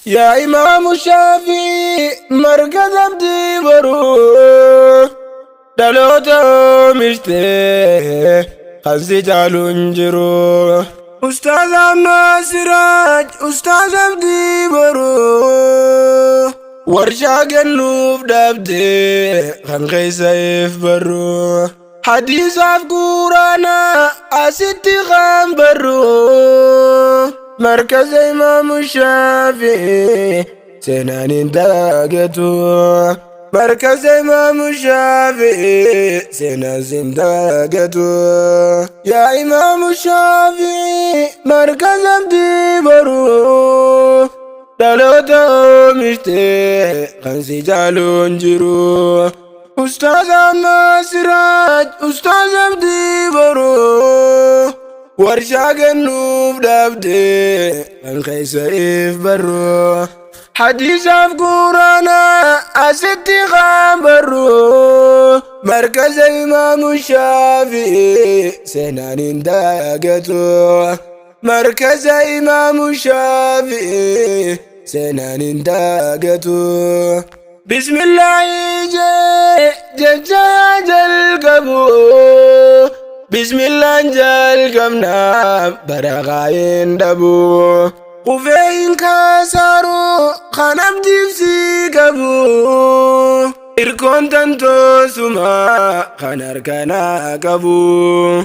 يا إمام الشافعي مركز أبدي برو دلوتا مشتي خزي جالون جرو أستاذ عما سراج أستاذ أبدي برو ورشا قنوف دابدي خنقي سيف برو حديث عف قرانا أستي خان برو مركز إمام الشافعي سنان داقتو مركز إمام الشافعي سنان داقتو يا إمام الشافعي مركز أبدي برو دلوتا مشتي خنسي جالون جرو أستاذ عما سراج أستاذ أبدي برو ورشا قنوف دابدي خنقي سيف برو حديث عف قرانا أستي خان برو مركز إمام الشافعي سنان داقتو مركز إمام الشافعي سنان داقتو بسم الله جل قبو بسم الله جل قمنا برغاين دبو قفين كاسارو خانم ديفسي قبو إركون تنتو سما خانر كانا قبو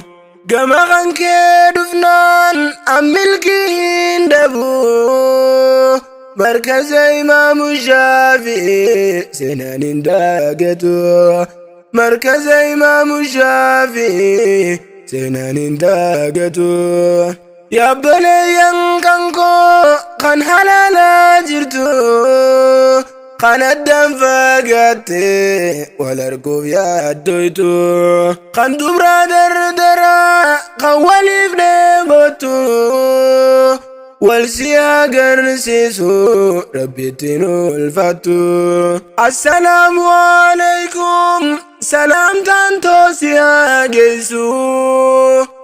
قما خانكي دفنان أملكين دبو مركز إمام الشافعي سنان داقتو مركز إمام الشافعي سنان داقتو يا بلي ينكنكو خان حلالا جرتو خان الدم فاقتي والاركوب يادويتو خان دبرا دردرا خان وليف نبوتو والسياقر سيسو ربيتنو الفتو السلام عليكم سلام تانتو سياقسو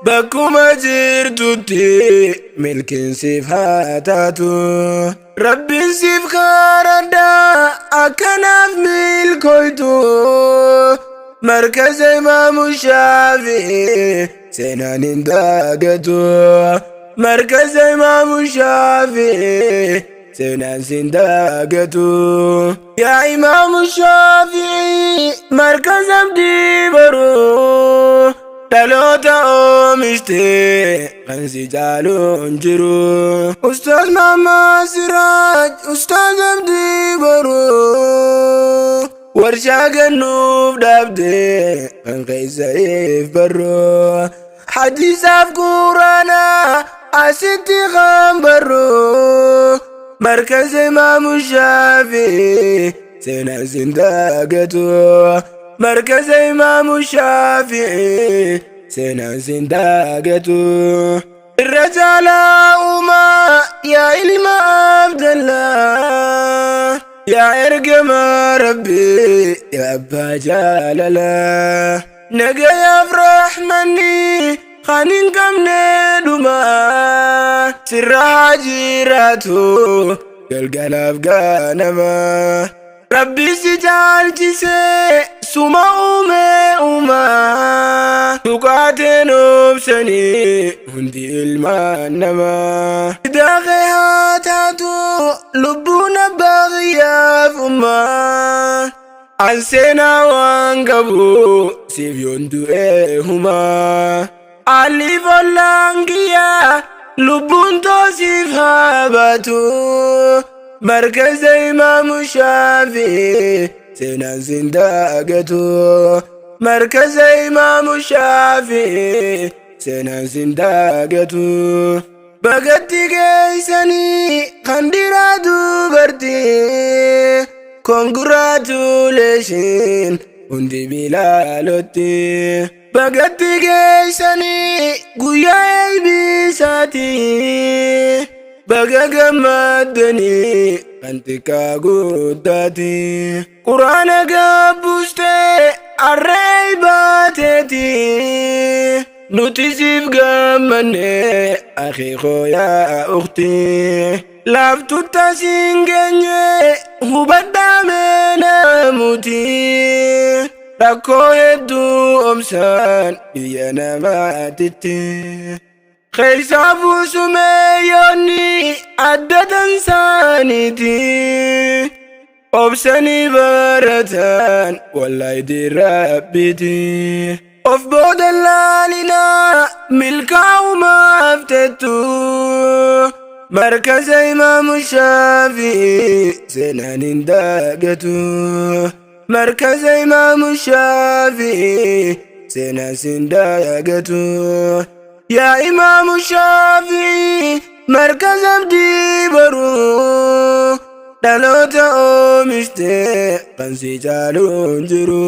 بكم جرتوتي ملك سيف هاتاتو ربي سيف خاردا أكناف ملكويتو مركز إمام الشافعي سنان داقتو مركز إمام الشافعي سنان داقتو يا إمام الشافعي مركز أبدي برو دلوتا مشتي خنسي جالون جرو أستاذ ماما سراج أستاذ أبدي برو ورشا قنوف دابدي خنقي سيف برو حديث عف قرانا أستي خان برو مركز إمام الشافعي سنان داقتو مركز إمام الشافعي سنان داقتو الرجال أما يا إلما عبد الله يا إرقم ربي يا أبا جالله نجا يفرح مني خانين كم ندما سر حجيراتو قلقلب غانما ربي سجال جسي سما أما تقاتن بسني هندي المانما داغي هاتاتو لبونا باغيا فما أنسينا وانقبو سيفيون دوئهما علي فلانقيا لبون توسيف هاباتو مركز إمام الشافعي سنان داقتو مركز إمام الشافعي سنان داقتو بغتي قيساني خندرا دوبرتي congratulations undi bilalotti bagatti geessani guyyaa eebbisaati baga gammaddani antika guddaati quraana gabbuste arree baateeti nuti siif gammanne akhiikoo yaa ukhti laaftu tasiin geenye hubadhaame namuti rakkoo hedduu obsaan biyya namaatitti keessaafuu sumeeyyoonni adda tansaaniiti obsanii baratan wallahi rabbiti of booda laalinaa milkaa'umaaf tettu markaza Imaamu Shaafi'ii seenaan hin daagatu markaza Imaamu Shaafi'ii seenaan hin daagatu yaa Imaamu Shaafi'ii markaza abdii baruu dhaloota oomishte kan si caaluun jiru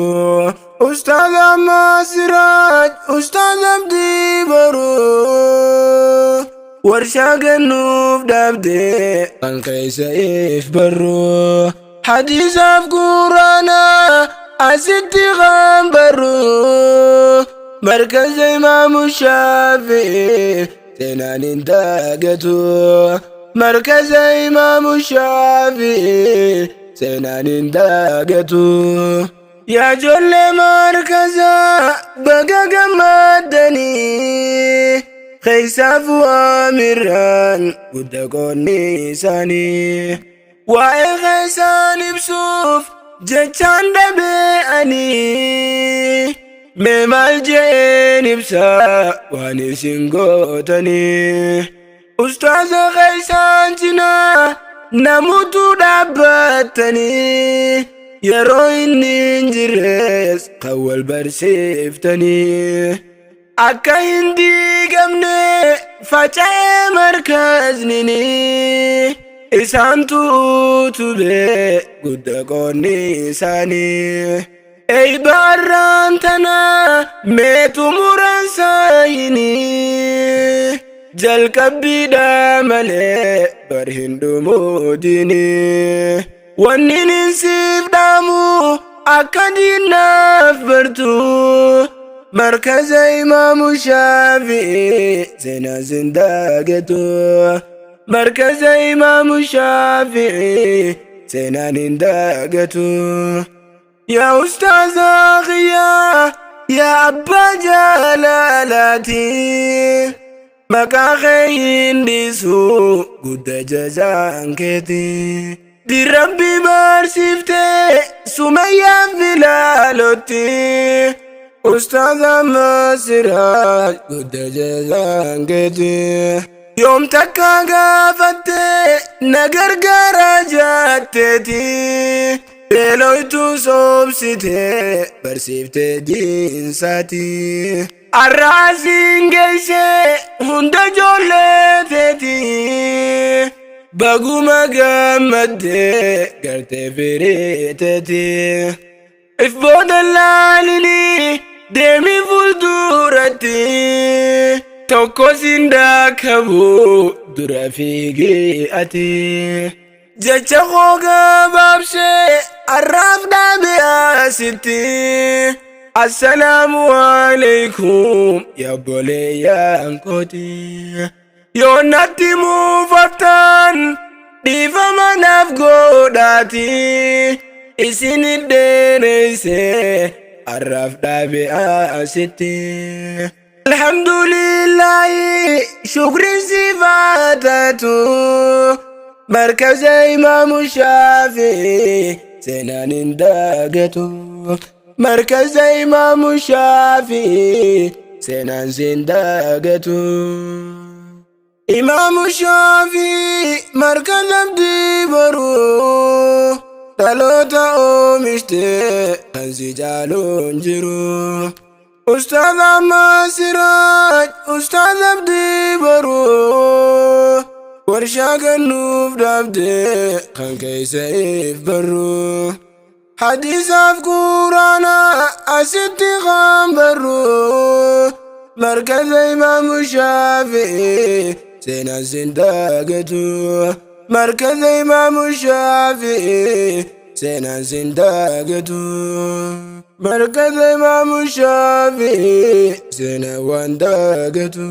Ustaaz Ahmad Siraaj Ustaaz abdii baruu warshaa gannuuf dhaabdee kan keessa if barru hadiisaaf quraanaa asitti kan barru markaza Imaamu Shaafi'ii seenaan hin daagatu markaza Imaamu Shaafi'ii seenaan hin daagatu yaa ijoollee markaza baga gammaddanii keessaafuu aamiraan guddaa qoonni isaanii waa'ee keessaan ibsuuf jechaan dhabe'anii mee maal je'een ibsaa waan isin gootanii ustaaza keessaan cinaa namutu dhaabbattanii yeroo inni hin jirres kan wal barsiiftanii akka hin diigamne faca'ee markaznini isaantu utubee guddaa qoonni isaanii eeyba arraan tanaa meetu muransayini jalqabbiidhaa malee bar hin dhumuudini wanni ninsiif dhaamu akka diinnaaf bartu markaza Imaamu Shaafi'ii seenaan hin daagatu markaza Imaamu Shaafi'ii seenaan hin daagatu yaa ustaaza kiyyaa yaa abbaa jaalalaati maqaa kee hin dhiisu guddaa jajaan keeti dirrabbi barsiiftee sumayyaan filaalotti Ustaaz Ahmad Siraaj guddaa jajaan keeti yoom takka gaafatte na gargaara jaatteeti beeloytu soobsite barsiifte diinsaati arraasiin geeyse hunda ijoollee teeti baguma gammadde gartee firii teeti if booda laalini deemi fuulduratti tokko sin daakabu dura fiigii ati jecha koo gabaabsee arraaf dhaabe asitti assalaamu alaykum yaa obboleeyyan kooti yoo natti muufattan dhiifama naaf godhaati isin dheereyse arraaf dhaabe asitti alhamdulillahi shukrin sifaatatu markaza Imaamu Shaafi'ii seenaan hin daagatu markaza Imaamu Shaafi'ii seenaan hin daagatu Imaamu Shaafi'ii markaza abdii baruu dhaloota oomishte kan si caaluun jiru Ustaaz Ahmad Siraaj Ustaaz abdii baruu warshaa gannuuf dhaabdee kan keessa if barru hadiisaaf quraanaa asitti kan barru markaza Imaamu Shaafi'ii seenaan hin daagatu markaza Imaamu Shaafi'ii seenaan hin daagatu markaza Imaamu Shaafi'ii seenaan waan daagatu